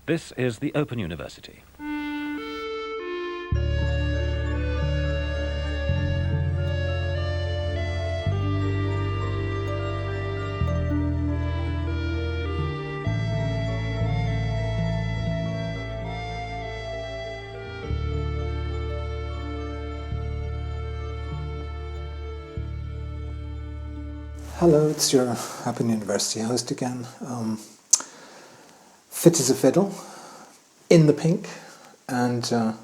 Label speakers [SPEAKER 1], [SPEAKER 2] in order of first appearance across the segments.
[SPEAKER 1] This is the Open University.
[SPEAKER 2] Hello, it's your Open University host again. Fit as a fiddle, in the pink, and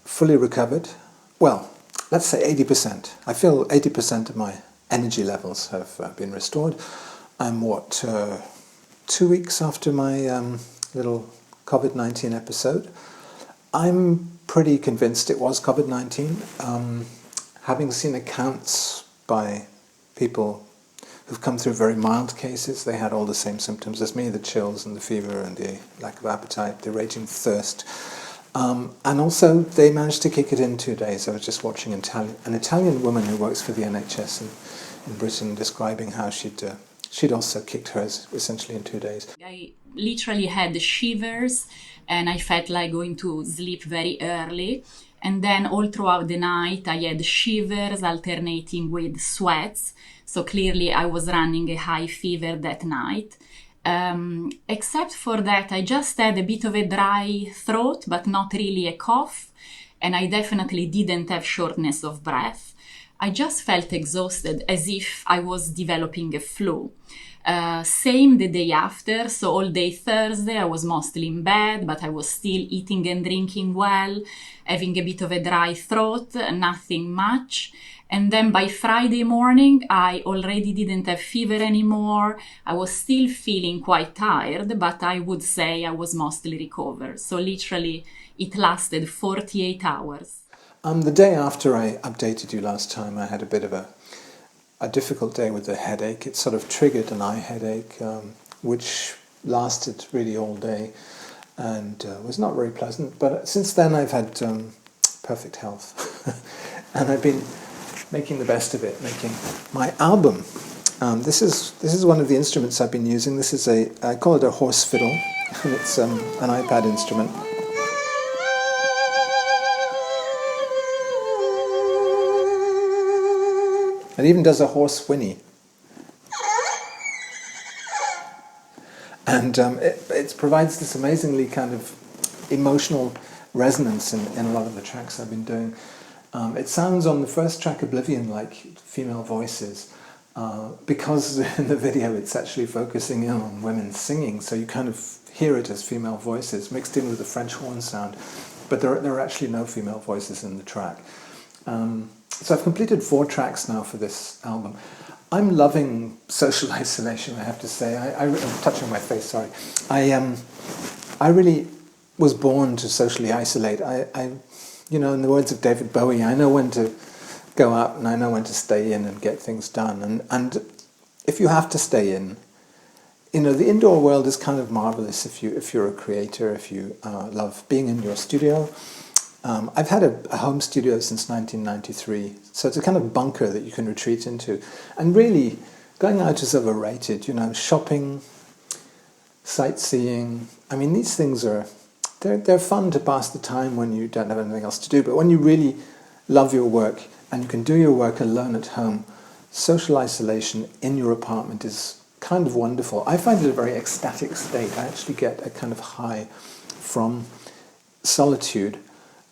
[SPEAKER 2] fully recovered. Well, let's say 80%. I feel 80% of my energy levels have been restored. I'm 2 weeks after my little COVID-19 episode. I'm pretty convinced it was COVID-19. Having seen accounts by people who've come through very mild cases, they had all the same symptoms as me, the chills and the fever and the lack of appetite, the raging thirst. And also, they managed to kick it in 2 days. I was just watching an Italian woman who works for the NHS in Britain describing how she'd also kicked hers essentially in 2 days.
[SPEAKER 3] I literally had shivers and I felt like going to sleep very early. And then all throughout the night, I had shivers alternating with sweats. So clearly I was running a high fever that night. Except for that, I just had a bit of a dry throat, but not really a cough. And I definitely didn't have shortness of breath. I just felt exhausted, as if I was developing a flu. Same the day after, so all day Thursday I was mostly in bed, but I was still eating and drinking well, having a bit of a dry throat, nothing much. And then by Friday morning, I already didn't have fever anymore. I was still feeling quite tired, but I would say I was mostly recovered. So literally, it lasted 48 hours.
[SPEAKER 2] The day after I updated you last time, I had a bit of a difficult day with a headache. It sort of triggered an eye headache, which lasted really all day and was not very pleasant. But since then I've had perfect health and I've been making the best of it, making my album. This is one of the instruments I've been using. This is I call it a horse fiddle, and it's an iPad instrument. It even does a horse whinny. And it provides this amazingly kind of emotional resonance in a lot of the tracks I've been doing. It sounds on the first track, Oblivion, like female voices, because in the video it's actually focusing in on women singing, so you kind of hear it as female voices mixed in with the French horn sound, but there are actually no female voices in the track. So I've completed 4 tracks now for this album. I'm loving social isolation, I have to say. I'm touching my face, sorry. I really was born to socially isolate. You know, in the words of David Bowie, I know when to go out and I know when to stay in and get things done. And if you have to stay in, you know, the indoor world is kind of marvelous if you're a creator, if you love being in your studio. I've had a home studio since 1993, so it's a kind of bunker that you can retreat into. And really, going out is overrated. You know, shopping, sightseeing. I mean, these things they're fun to pass the time when you don't have anything else to do. But when you really love your work and you can do your work alone at home, social isolation in your apartment is kind of wonderful. I find it a very ecstatic state. I actually get a kind of high from solitude.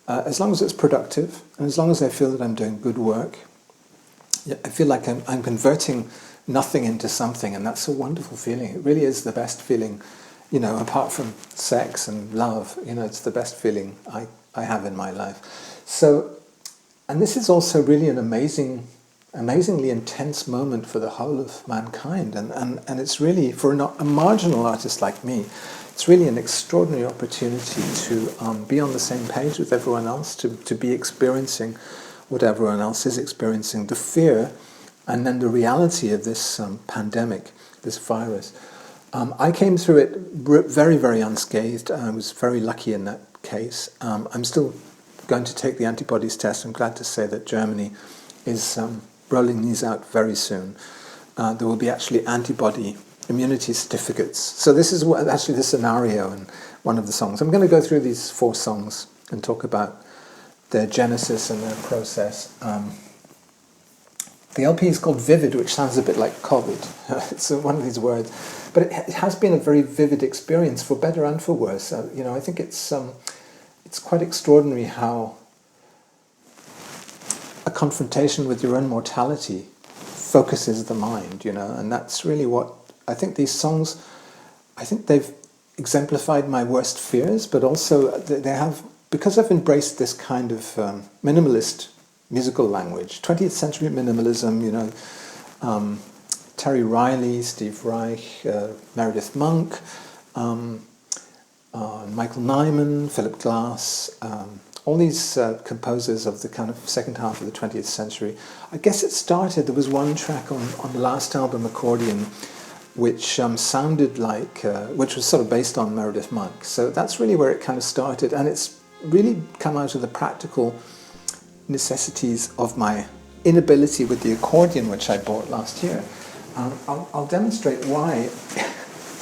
[SPEAKER 2] As long as it's productive, and as long as I feel that I'm doing good work, I feel like I'm converting nothing into something, and that's a wonderful feeling. It really is the best feeling, you know, apart from sex and love. You know, it's the best feeling I have in my life. So, and this is also really an amazingly intense moment for the whole of mankind, and it's really, for a marginal artist like me, it's really an extraordinary opportunity to be on the same page with everyone else, to be experiencing what everyone else is experiencing, the fear and then the reality of this pandemic, this virus. I came through it very, very unscathed. I was very lucky in that case. I'm still going to take the antibodies test. I'm glad to say that Germany is rolling these out very soon. There will be actually antibody immunity certificates. So this is actually the scenario in one of the songs. I'm going to go through these 4 songs and talk about their genesis and their process. The LP is called Vivid, which sounds a bit like COVID. It's one of these words. But it has been a very vivid experience, for better and for worse. I think it's quite extraordinary how a confrontation with your own mortality focuses the mind, and that's really what I think these songs, I think they've exemplified my worst fears, but also they have, because I've embraced this kind of minimalist musical language, 20th century minimalism, Terry Riley, Steve Reich, Meredith Monk, Michael Nyman, Philip Glass, all these composers of the kind of second half of the 20th century. I guess it started, there was one track on the last album, Accordion, which sounded like, which was sort of based on Meredith Monk. So that's really where it kind of started, and it's really come out of the practical necessities of my inability with the accordion, which I bought last year. I'll demonstrate why,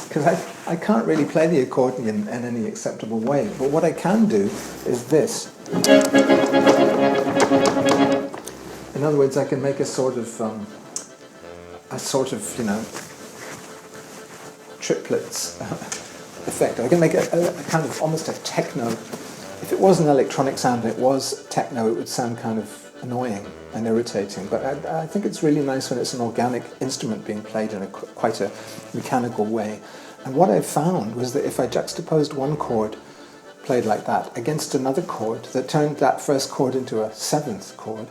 [SPEAKER 2] because I can't really play the accordion in any acceptable way, but what I can do is this. In other words, I can make a sort of triplets effect. I can make a kind of almost a techno. If it was an electronic sound and it was techno, it would sound kind of annoying and irritating. But I think it's really nice when it's an organic instrument being played in quite a mechanical way. And what I found was that if I juxtaposed one chord played like that against another chord that turned that first chord into a 7th chord,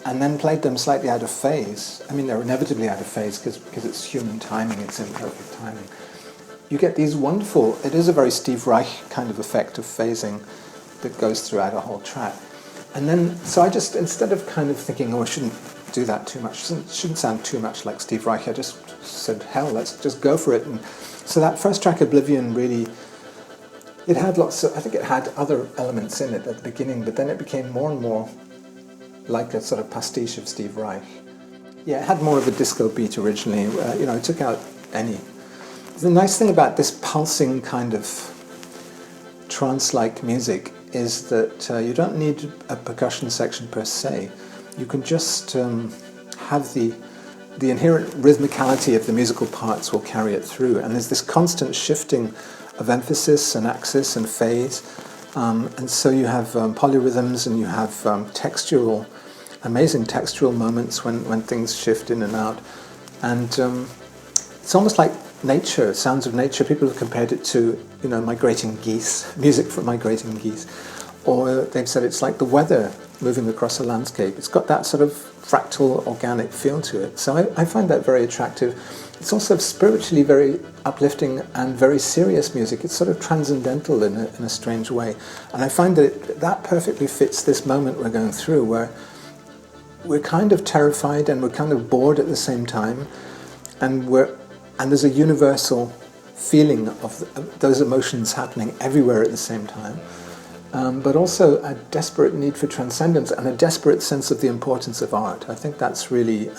[SPEAKER 2] and then played them slightly out of phase, I mean they're inevitably out of phase because it's human timing, it's imperfect timing, you get these wonderful, it is a very Steve Reich kind of effect of phasing that goes throughout a whole track. And then, so I just, instead of kind of thinking, I shouldn't do that too much, it shouldn't sound too much like Steve Reich, I just said, hell, let's just go for it. And so that first track, Oblivion, really, it had lots of, I think it had other elements in it at the beginning, but then it became more and more like a sort of pastiche of Steve Reich. Yeah, it had more of a disco beat originally, it took out any. The nice thing about this pulsing kind of trance-like music is that you don't need a percussion section per se. You can just have the inherent rhythmicality of the musical parts will carry it through. And there's this constant shifting of emphasis and axis and phase. And so you have polyrhythms and you have amazing textural moments when things shift in and out. And it's almost like nature, sounds of nature. People have compared it to, migrating geese, music from migrating geese. Or they've said it's like the weather moving across a landscape. It's got that sort of fractal, organic feel to it. So I find that very attractive. It's also spiritually very uplifting and very serious music. It's sort of transcendental in a strange way. And I find that perfectly fits this moment we're going through, where we're kind of terrified and we're kind of bored at the same time. And there's a universal feeling of those emotions happening everywhere at the same time. But also a desperate need for transcendence and a desperate sense of the importance of art. I think that's really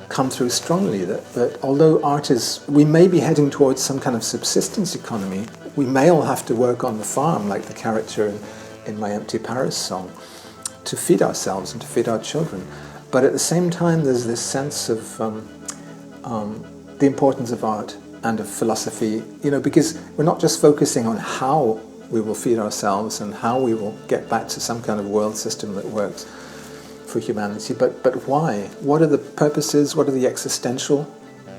[SPEAKER 2] come through strongly, that although art is, we may be heading towards some kind of subsistence economy, we may all have to work on the farm, like the character in My Empty Paris song, to feed ourselves and to feed our children. But at the same time, there's this sense of the importance of art and of philosophy, because we're not just focusing on how we will feed ourselves and how we will get back to some kind of world system that works for humanity, but why? What are the purposes, what are the existential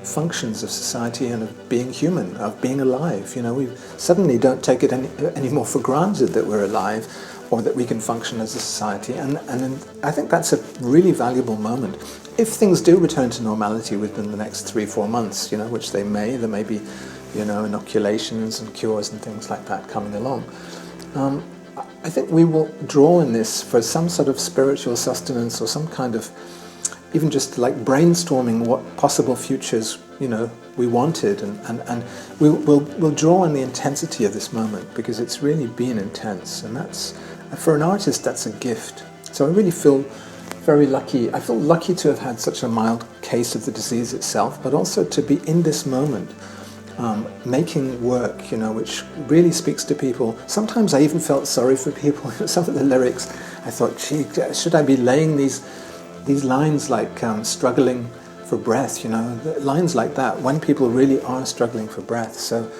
[SPEAKER 2] functions of society and of being human, of being alive? We suddenly don't take it any more for granted that we're alive or that we can function as a society, and I think that's a really valuable moment. If things do return to normality within the next 3-4 months, which there may be, inoculations and cures and things like that coming along, I think we will draw in this for some sort of spiritual sustenance or some kind of, even just like brainstorming what possible futures, we wanted, and we'll draw on the intensity of this moment, because it's really been intense, and that's, for an artist, that's a gift. So I really feel very lucky. I feel lucky to have had such a mild case of the disease itself, but also to be in this moment, making work, which really speaks to people. Sometimes I even felt sorry for people. Some of the lyrics, I thought, gee, should I be laying these lines like struggling for breath, lines like that, when people really are struggling for breath. So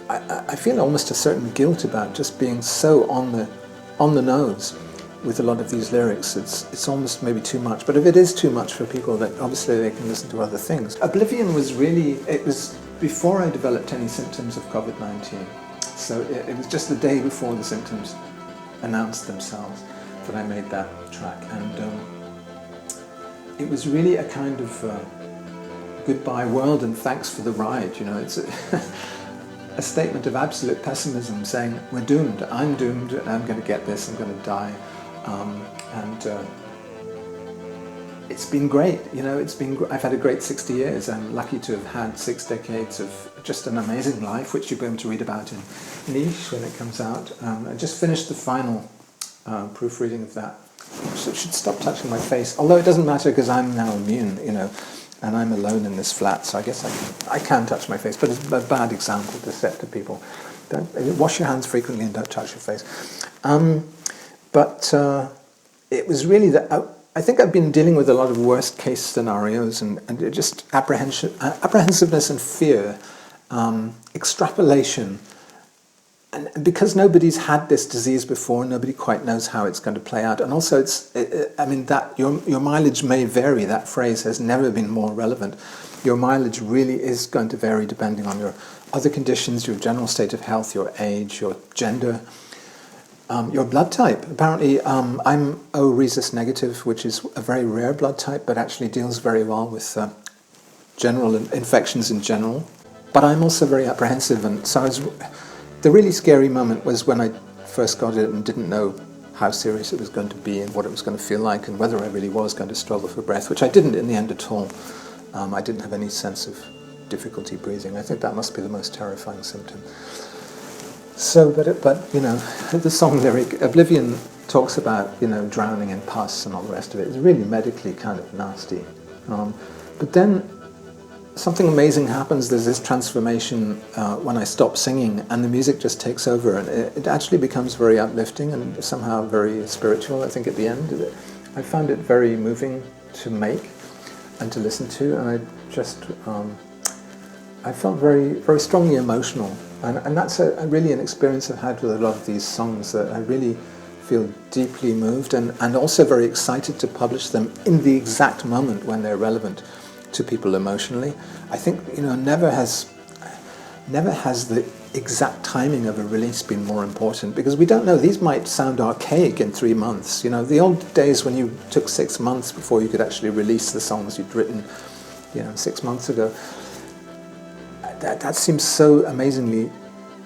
[SPEAKER 2] I feel almost a certain guilt about just being so on the nose with a lot of these lyrics. It's almost maybe too much, but if it is too much for people, then obviously they can listen to other things. Oblivion was before I developed any symptoms of COVID-19. So it was just the day before the symptoms announced themselves that I made that track. And it was really a kind of goodbye world and thanks for the ride. It's a statement of absolute pessimism saying we're doomed, I'm doomed, and I'm going to get this, I'm going to die. It's been great, I've had a great 60 years. I'm lucky to have had 6 decades of just an amazing life, which you'll be able to read about in Niche when it comes out. I just finished the final proofreading of that. So I should stop touching my face, although it doesn't matter because I'm now immune, and I'm alone in this flat, so I guess I can touch my face, but it's a bad example to set to people. Wash your hands frequently and don't touch your face. But it was really that I think I've been dealing with a lot of worst case scenarios and just apprehensiveness and fear, extrapolation. And because nobody's had this disease before, nobody quite knows how it's going to play out. And also, that your mileage may vary. That phrase has never been more relevant. Your mileage really is going to vary depending on your other conditions, your general state of health, your age, your gender, your blood type. Apparently, I'm O rhesus negative, which is a very rare blood type, but actually deals very well with general infections in general. But I'm also very apprehensive, and so the really scary moment was when I first got it and didn't know how serious it was going to be and what it was going to feel like and whether I really was going to struggle for breath, which I didn't in the end at all. I didn't have any sense of difficulty breathing. I think that must be the most terrifying symptom. So, but the song lyric, Oblivion, talks about, drowning in pus and all the rest of it. It's really medically kind of nasty. But then something amazing happens. There's this transformation when I stop singing and the music just takes over, and it actually becomes very uplifting and somehow very spiritual, I think, at the end. I found it very moving to make and to listen to, and I felt very, very strongly emotional. And that's really an experience I've had with a lot of these songs, that I really feel deeply moved and also very excited to publish them in the exact moment when they're relevant to people emotionally. I think, never has the exact timing of a release been more important, because we don't know. These might sound archaic in 3 months. The old days when you took 6 months before you could actually release the songs you'd written, 6 months ago. That seems so amazingly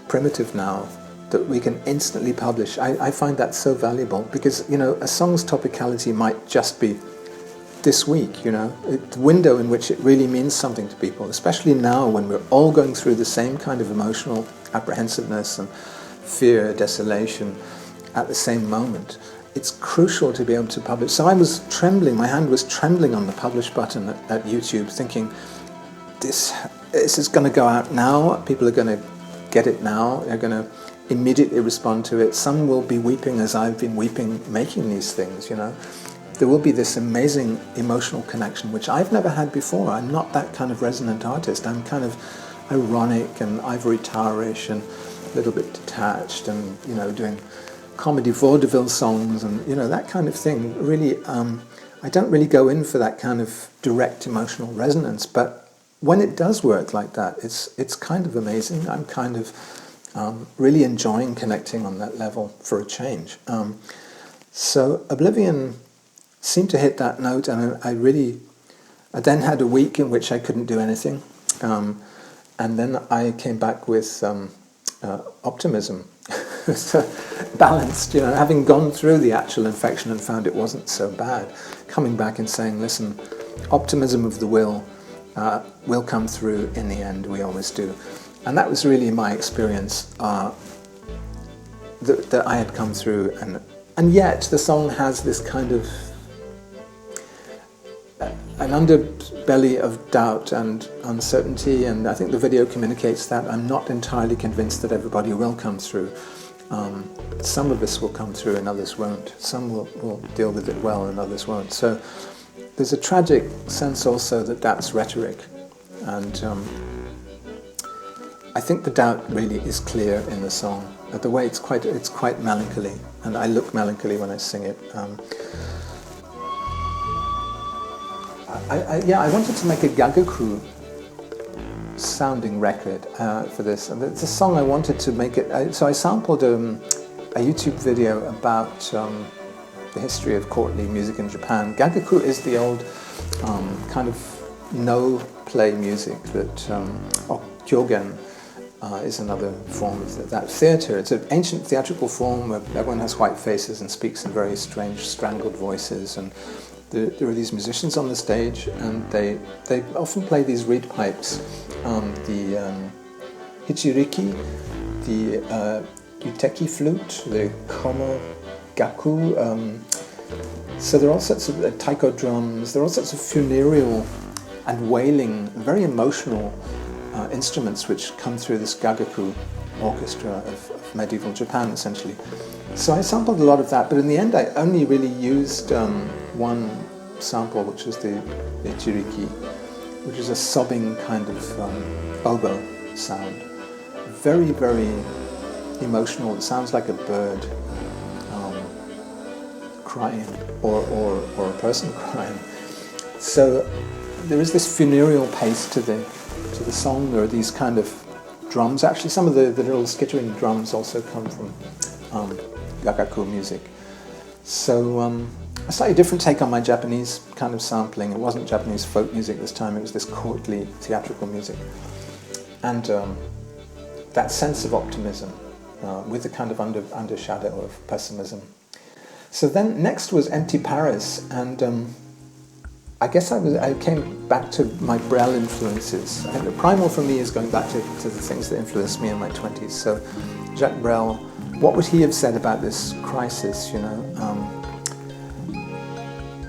[SPEAKER 2] primitive now, that we can instantly publish. I find that so valuable, because a song's topicality might just be this week, the window in which it really means something to people, especially now when we're all going through the same kind of emotional apprehensiveness and fear, desolation at the same moment. It's crucial to be able to publish. So I was trembling, my hand was trembling on the publish button at YouTube, thinking, this is going to go out now, people are going to get it now, they're going to immediately respond to it. Some will be weeping as I've been weeping making these things, There will be this amazing emotional connection, which I've never had before. I'm not that kind of resonant artist. I'm kind of ironic and ivory towerish and a little bit detached and, doing comedy vaudeville songs and, that kind of thing. Really, I don't really go in for that kind of direct emotional resonance, but when it does work like that, it's kind of amazing. I'm kind of really enjoying connecting on that level for a change. So Oblivion seemed to hit that note, and I then had a week in which I couldn't do anything, and then I came back with optimism. So balanced, having gone through the actual infection and found it wasn't so bad, coming back and saying, listen, optimism of the will come through in the end, we always do. And that was really my experience that I had come through, and yet the song has this kind of an underbelly of doubt and uncertainty, and I think the video communicates that. I'm not entirely convinced that everybody will come through. Some of us will come through and others won't. Some will deal with it well and others won't. So there's a tragic sense also that that's rhetoric, and I think the doubt really is clear in the song. The way it's quite melancholy, and I look melancholy when I sing it. I wanted to make a gagaku sounding record for this, and it's a song I wanted to make it. So I sampled a YouTube video about the history of courtly music in Japan. Gagaku is the old kind of no-play music that kyogen is another form of that theatre. It's an ancient theatrical form where everyone has white faces and speaks in very strange, strangled voices, and there are these musicians on the stage, and they often play these reed pipes, the hichiriki, the uteki flute, the komo gaku. So there are all sorts of taiko drums. There are all sorts of funereal and wailing, very emotional instruments which come through this gagaku orchestra of medieval Japan, essentially. So I sampled a lot of that, but in the end I only really used one sample, which was the chiriki, which is a sobbing kind of oboe sound. Very, very emotional. It sounds like a bird crying, or a person crying. So there is this funereal pace to the song. There are these kind of drums. Actually, some of the little skittering drums also come from gagaku music. So a slightly different take on my Japanese kind of sampling. It wasn't Japanese folk music this time. It was this courtly theatrical music, and that sense of optimism with a kind of undershadow of pessimism. So then next was Empty Paris, and I guess I came back to my Brel influences. I think the primal for me is going back to the things that influenced me in my 20s. So Jacques Brel, what would he have said about this crisis, you know?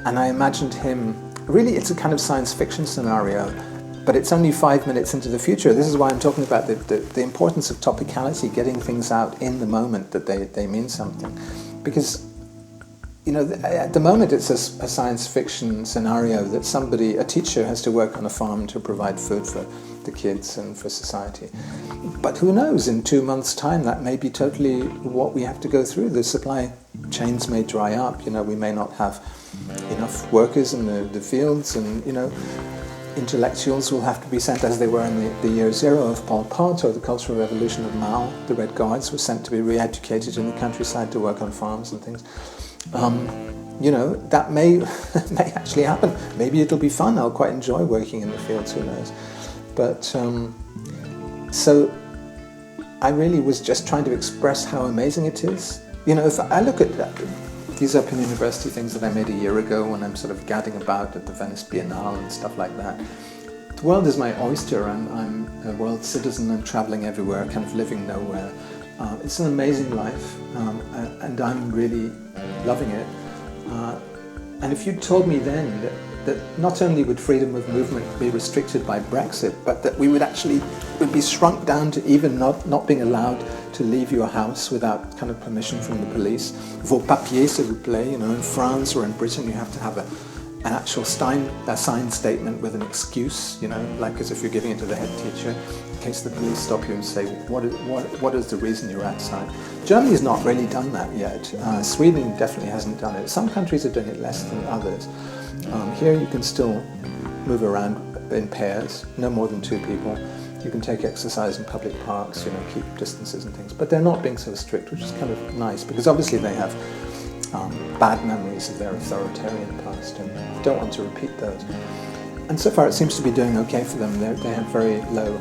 [SPEAKER 2] And I imagined him, really it's a kind of science fiction scenario, but it's only 5 minutes into the future. This is why I'm talking about the importance of topicality, getting things out in the moment that they mean something. Because, you know, at the moment it's a science fiction scenario that a teacher has to work on a farm to provide food for the kids and for society. But who knows, in 2 months' time that may be totally what we have to go through. The supply chains may dry up, you know, we may not have enough workers in the fields, and, you know, intellectuals will have to be sent, as they were in the year zero of Pol Pot or the Cultural Revolution of Mao. The Red Guards were sent to be re-educated in the countryside to work on farms and things. You know, that may actually happen. Maybe it'll be fun. I'll quite enjoy working in the fields, who knows. But, so I really was just trying to express how amazing it is. You know, if I look at these Open University things that I made a year ago when I'm sort of gadding about at the Venice Biennale and stuff like that, the world is my oyster. I'm a world citizen. I'm traveling everywhere, kind of living nowhere. It's an amazing life, and I'm really loving it. And if you'd told me then that not only would freedom of movement be restricted by Brexit, but that we would be shrunk down to even not being allowed to leave your house without kind of permission from the police. Vos papiers, s'il vous plaît. You know, in France or in Britain, you have to have an actual signed statement with an excuse. You know, like as if you're giving it to the head teacher, in case the police stop you and say, what is the reason you're outside? Germany's not really done that yet. Sweden definitely hasn't done it. Some countries are doing it less than others. Here you can still move around in pairs, no more than 2 people. You can take exercise in public parks, you know, keep distances and things. But they're not being so strict, which is kind of nice, because obviously they have bad memories of their authoritarian past and don't want to repeat those. And so far it seems to be doing okay for them. They have very low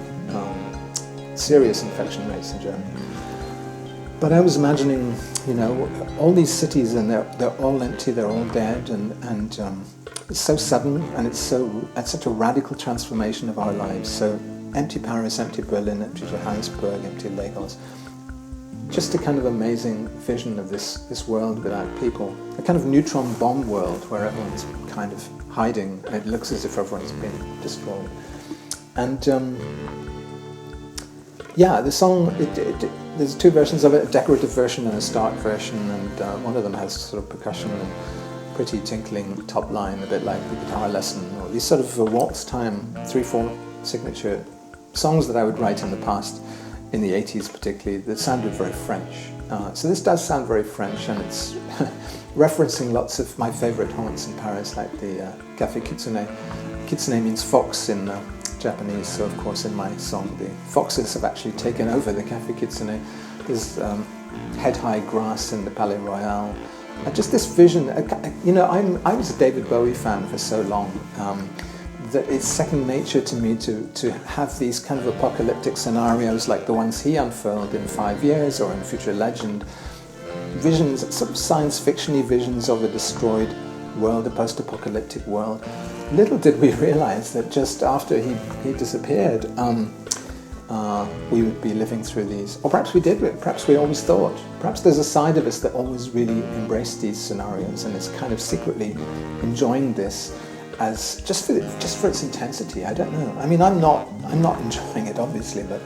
[SPEAKER 2] serious infection rates in Germany. But I was imagining, you know, all these cities, and they're all empty, they're all dead, and it's so sudden, and it's such a radical transformation of our lives. So empty Paris, empty Berlin, empty Johannesburg, empty Lagos. Just a kind of amazing vision of this world without people. A kind of neutron bomb world where everyone's kind of hiding. It looks as if everyone's been destroyed. And yeah, the song, there's two versions of it, a decorative version and a start version, and one of them has sort of percussion and pretty tinkling top line, a bit like the guitar lesson, or these sort of waltz time 3/4 signature songs that I would write in the past, in the 80s particularly, that sounded very French. So this does sound very French, and it's referencing lots of my favorite haunts in Paris, like the Café Kitsune. Kitsune means fox in Japanese, so of course in my song the foxes have actually taken over the Café Kitsune. There's head-high grass in the Palais Royal. Just this vision, you know, I was a David Bowie fan for so long that it's second nature to me to have these kind of apocalyptic scenarios like the ones he unfurled in 5 Years or in Future Legend. Visions, sort of science fiction-y visions of a destroyed world, a post-apocalyptic world. Little did we realize that just after he disappeared, we would be living through these. Or perhaps we did, perhaps we always thought. Perhaps there's a side of us that always really embraced these scenarios and is kind of secretly enjoying this as just for its intensity. I don't know. I mean, I'm not enjoying it, obviously, but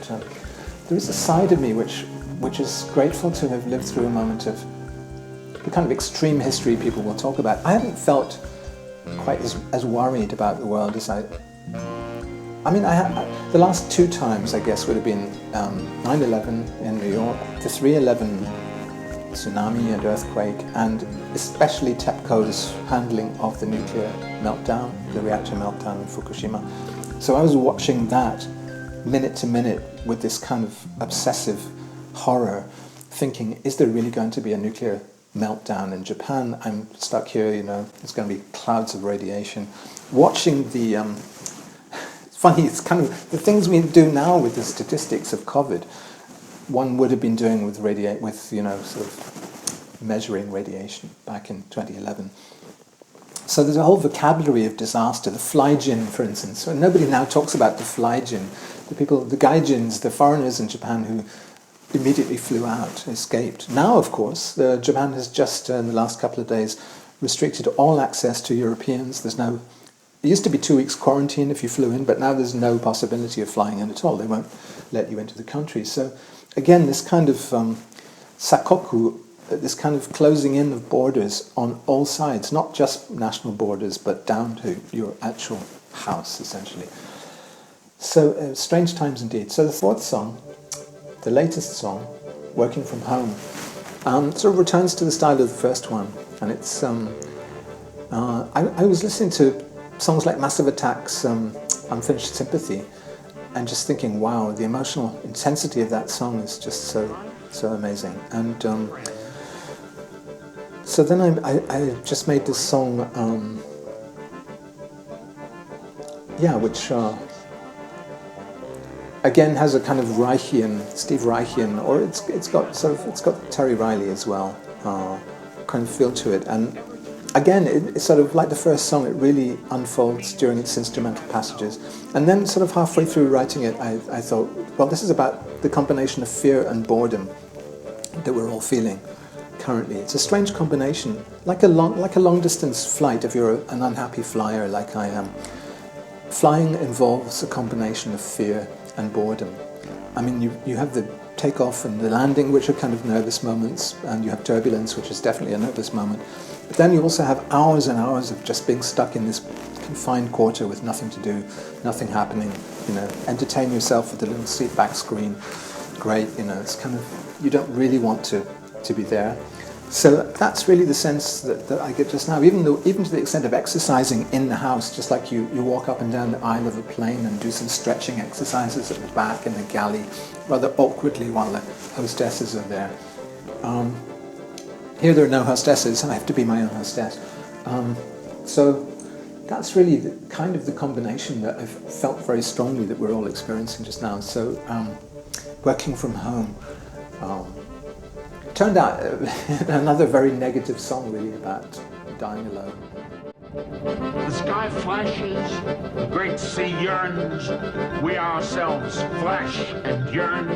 [SPEAKER 2] there is a side of me which is grateful to have lived through a moment of the kind of extreme history people will talk about. I haven't felt quite as worried about the world as I mean, the last two times, I guess, would have been 9/11 in New York, the 3/11 tsunami and earthquake, and especially TEPCO's handling of the nuclear meltdown, the reactor meltdown in Fukushima. So I was watching that minute to minute with this kind of obsessive horror, thinking, is there really going to be a nuclear meltdown in Japan? I'm stuck here, you know, there's going to be clouds of radiation. Watching the... it's funny, it's kind of the things we do now with the statistics of COVID, one would have been doing with you know, sort of measuring radiation back in 2011. So there's a whole vocabulary of disaster. The fly-jin, for instance. So nobody now talks about the fly-jin. The gaijins, the foreigners in Japan who immediately flew out, escaped. Now, of course, Japan has just, in the last couple of days, restricted all access to Europeans. It used to be 2 weeks quarantine if you flew in, but now there's no possibility of flying in at all. They won't let you into the country. So, again, this kind of sakoku, this kind of closing in of borders on all sides, not just national borders, but down to your actual house, essentially. So, strange times indeed. So the fourth song, the latest song, Working From Home, sort of returns to the style of the first one. And it's, I was listening to songs like Massive Attack's Unfinished Sympathy and just thinking, wow, the emotional intensity of that song is just so amazing. And so then I just made this song, which again has a kind of Steve Reichian, or it's got Terry Riley as well, kind of feel to it. And again, it's sort of like the first song, it really unfolds during its instrumental passages. And then sort of halfway through writing it, I thought, well, this is about the combination of fear and boredom that we're all feeling currently. It's a strange combination, like a long distance flight if you're an unhappy flyer like I am. Flying involves a combination of fear and boredom. I mean, you have the takeoff and the landing, which are kind of nervous moments, and you have turbulence, which is definitely a nervous moment. But then you also have hours and hours of just being stuck in this confined quarter with nothing to do, nothing happening. You know, entertain yourself with the little seat back screen. Great, you know, it's kind of, you don't really want to be there. So that's really the sense that I get just now, even to the extent of exercising in the house, just like you walk up and down the aisle of a plane and do some stretching exercises at the back in the galley, rather awkwardly while the hostesses are there. Here there are no hostesses, and I have to be my own hostess. So that's really the combination that I've felt very strongly that we're all experiencing just now. So working from home. Turned out another very negative song, really, about dying alone.
[SPEAKER 4] The sky flashes, the great sea yearns, we ourselves flash and yearn.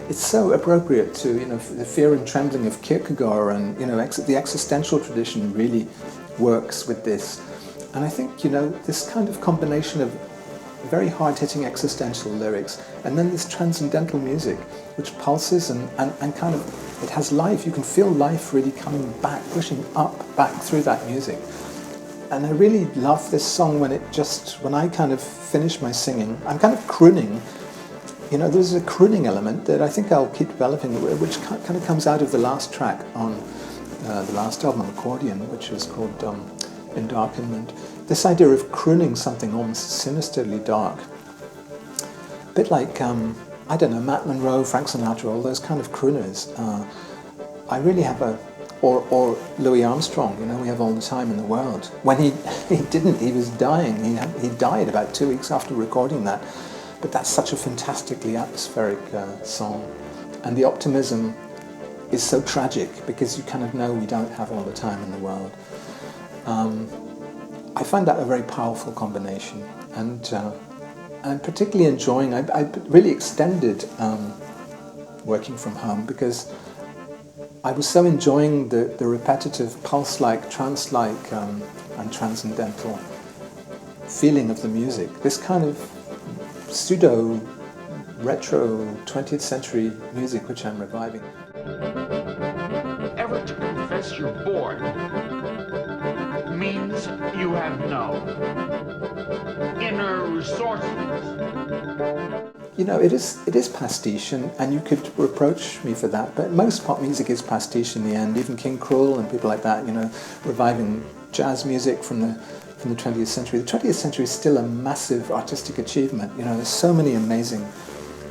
[SPEAKER 2] It's so appropriate to, you know, the fear and trembling of Kierkegaard, and, you know, the existential tradition really works with this. And I think, you know, this kind of combination of very hard-hitting existential lyrics and then this transcendental music which pulses and kind of, it has life. You can feel life really coming back, pushing back through that music. And I really love this song when I kind of finish my singing, I'm kind of crooning. You know, there's a crooning element that I think I'll keep developing, which kind of comes out of the last track on the last album, Accordion, which was called Endarkenment. This idea of crooning something almost sinisterly dark. A bit like, I don't know, Matt Monro, Frank Sinatra, all those kind of crooners. I really have or Louis Armstrong, you know, we have all the time in the world. When he didn't, he was dying. He died about 2 weeks after recording that. But that's such a fantastically atmospheric song. And the optimism is so tragic because you kind of know we don't have all the time in the world. I find that a very powerful combination. And I'm particularly enjoying, I really extended working from home because I was so enjoying the repetitive pulse-like, trance-like and transcendental feeling of the music. This kind of pseudo-retro 20th century music which I'm reviving.
[SPEAKER 4] Ever to confess you're bored means you have no inner resourcefulness.
[SPEAKER 2] You know, it is pastiche, and you could reproach me for that, but most pop music is pastiche in the end. Even King Cruel and people like that, you know, reviving jazz music from the 20th century. The 20th century is still a massive artistic achievement. You know, there's so many amazing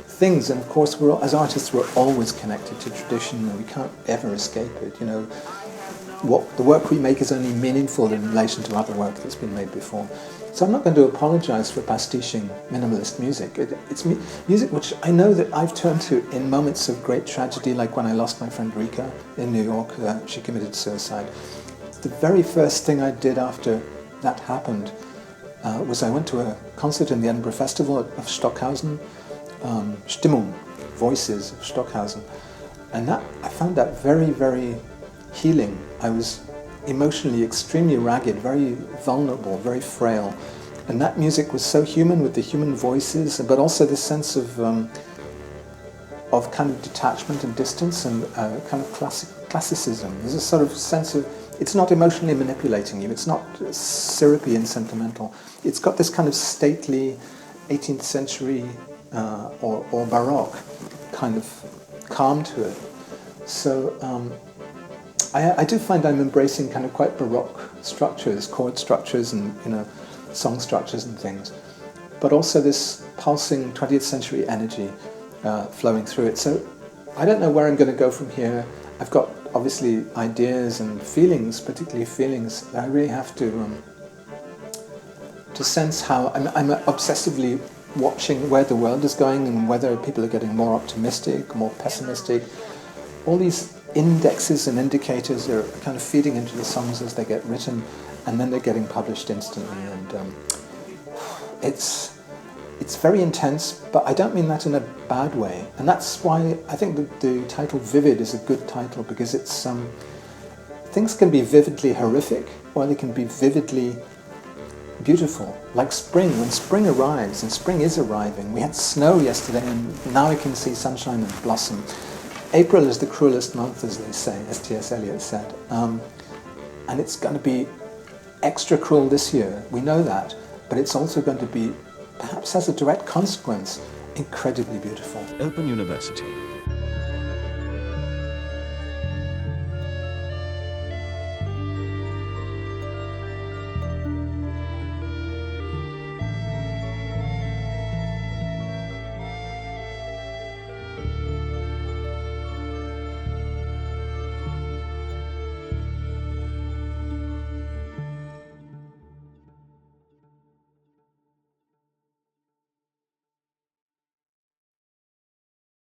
[SPEAKER 2] things, and of course, as artists, we're always connected to tradition, and we can't ever escape it. You know, the work we make is only meaningful in relation to other work that's been made before. So I'm not going to apologize for pastiching minimalist music. It's music which I know that I've turned to in moments of great tragedy, like when I lost my friend Rika in New York. She committed suicide. The very first thing I did after that happened was I went to a concert in the Edinburgh Festival of Stockhausen, Stimmung, Voices of Stockhausen, and I found that very, very healing. I was emotionally extremely ragged, very vulnerable, very frail, and that music was so human with the human voices, but also this sense of kind of detachment and distance and kind of classicism. There's a sort of sense of, it's not emotionally manipulating you, it's not syrupy and sentimental. It's got this kind of stately 18th century or Baroque kind of calm to it. So I do find I'm embracing kind of quite Baroque structures, chord structures and, you know, song structures and things, but also this pulsing 20th century energy flowing through it. So I don't know where I'm going to go from here. I've got obviously ideas and feelings, particularly feelings that I really have to sense how I'm obsessively watching where the world is going and whether people are getting more optimistic, more pessimistic. All these indexes and indicators are kind of feeding into the songs as they get written, and then they're getting published instantly. And it's very intense, but I don't mean that in a bad way. And that's why I think the title Vivid is a good title, because it's things can be vividly horrific, or they can be vividly beautiful, like spring. When spring arrives, and spring is arriving. We had snow yesterday, and now we can see sunshine and blossom. April is the cruelest month, as they say, as T.S. Eliot said. And it's going to be extra cruel this year. We know that. But it's also going to be, perhaps as a direct consequence, incredibly beautiful.
[SPEAKER 1] Open University.